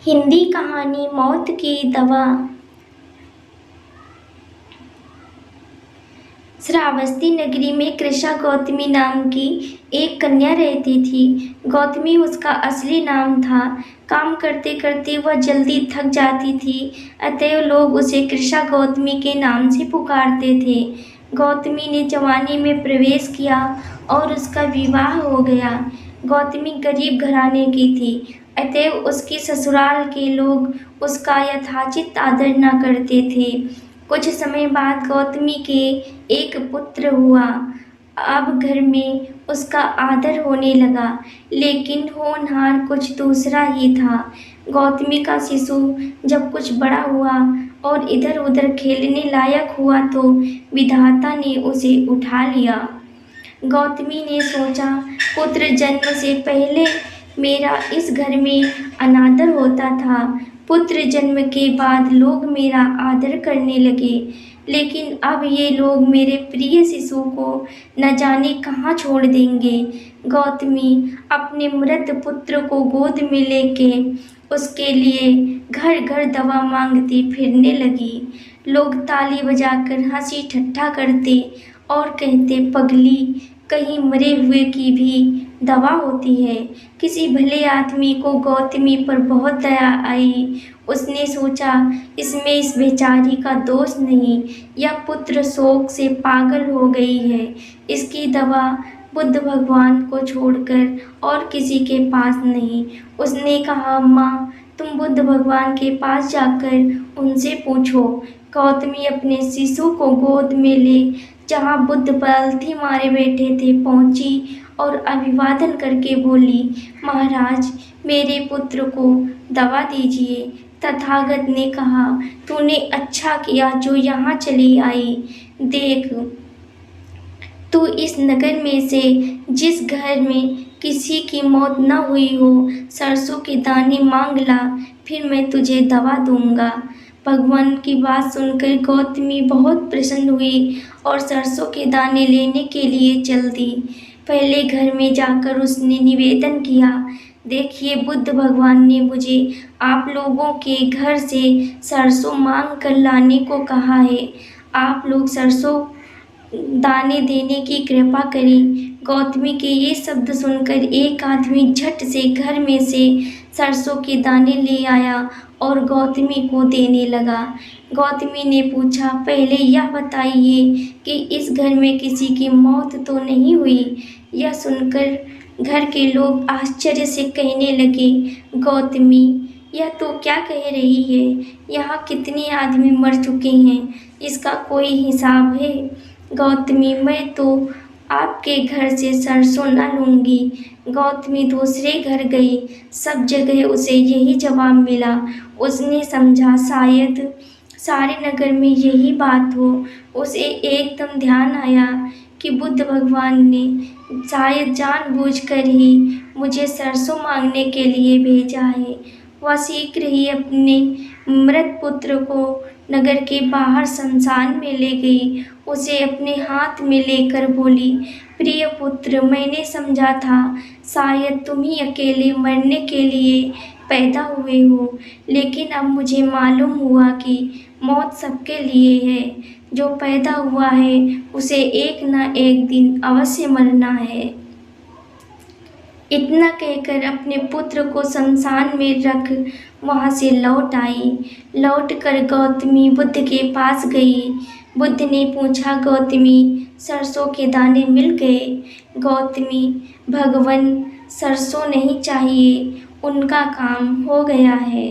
हिंदी कहानी मौत की दवा। श्रावस्ती नगरी में कृषा गौतमी नाम की एक कन्या रहती थी। गौतमी उसका असली नाम था। काम करते करते वह जल्दी थक जाती थी, अतएव लोग उसे कृषा गौतमी के नाम से पुकारते थे। गौतमी ने जवानी में प्रवेश किया और उसका विवाह हो गया। गौतमी गरीब घराने की थी, अतएव उसके ससुराल के लोग उसका यथाचित आदर न करते थे। कुछ समय बाद गौतमी के एक पुत्र हुआ। अब घर में उसका आदर होने लगा, लेकिन होनहार कुछ दूसरा ही था। गौतमी का शिशु जब कुछ बड़ा हुआ और इधर उधर खेलने लायक हुआ तो विधाता ने उसे उठा लिया। गौतमी ने सोचा, पुत्र जन्म से पहले मेरा इस घर में अनादर होता था, पुत्र जन्म के बाद लोग मेरा आदर करने लगे, लेकिन अब ये लोग मेरे प्रिय शिशु को न जाने कहाँ छोड़ देंगे। गौतमी अपने मृत पुत्र को गोद में लेके उसके लिए घर घर दवा मांगती फिरने लगी। लोग ताली बजाकर हंसी ठट्ठा करते और कहते, पगली, कहीं मरे हुए की भी दवा होती है। किसी भले आदमी को गौतमी पर बहुत दया आई। उसने सोचा, इसमें इस बेचारी का दोष नहीं, यह पुत्र शोक से पागल हो गई है। इसकी दवा बुद्ध भगवान को छोड़कर और किसी के पास नहीं। उसने कहा, माँ, तुम बुद्ध भगवान के पास जाकर उनसे पूछो। गौतमी अपने शिशु को गोद में ले जहाँ बुद्ध पलथी मारे बैठे थे पहुँची और अभिवादन करके बोली, महाराज, मेरे पुत्र को दवा दीजिए। तथागत ने कहा, तूने अच्छा किया जो यहाँ चली आई। देख, तू इस नगर में से जिस घर में किसी की मौत न हुई हो, सरसों के दाने मांग ला, फिर मैं तुझे दवा दूंगा। भगवान की बात सुनकर गौतमी बहुत प्रसन्न हुई और सरसों के दाने लेने के लिए चल दी। पहले घर में जाकर उसने निवेदन किया, देखिए, बुद्ध भगवान ने मुझे आप लोगों के घर से सरसों मांग कर लाने को कहा है। आप लोग सरसों दाने देने की कृपा करें। गौतमी के ये शब्द सुनकर एक आदमी झट से घर में से सरसों के दाने ले आया और गौतमी को देने लगा। गौतमी ने पूछा, पहले यह बताइए कि इस घर में किसी की मौत तो नहीं हुई? यह सुनकर घर के लोग आश्चर्य से कहने लगे, गौतमी, यह तो क्या कह रही है? यहाँ कितने आदमी मर चुके हैं, इसका कोई हिसाब है? गौतमी, मैं तो आपके घर से सरसों न लूँगी। गौतमी दूसरे घर गई। सब जगह उसे यही जवाब मिला। उसने समझा शायद सारे नगर में यही बात हो। उसे एकदम ध्यान आया कि बुद्ध भगवान ने शायद जानबूझकर ही मुझे सरसों मांगने के लिए भेजा है। वह शीघ्र ही अपने मृत पुत्र को नगर के बाहर शमशान में ले गई। उसे अपने हाथ में लेकर बोली, प्रिय पुत्र, मैंने समझा था शायद तुम ही अकेले मरने के लिए पैदा हुए हो, लेकिन अब मुझे मालूम हुआ कि मौत सबके लिए है। जो पैदा हुआ है उसे एक न एक दिन अवश्य मरना है। इतना कहकर अपने पुत्र को शमशान में रख वहाँ से लौट आई। लौटकर गौतमी बुद्ध के पास गई। बुद्ध ने पूछा, गौतमी, सरसों के दाने मिल गए? गौतमी, भगवन, सरसों नहीं चाहिए, उनका काम हो गया है।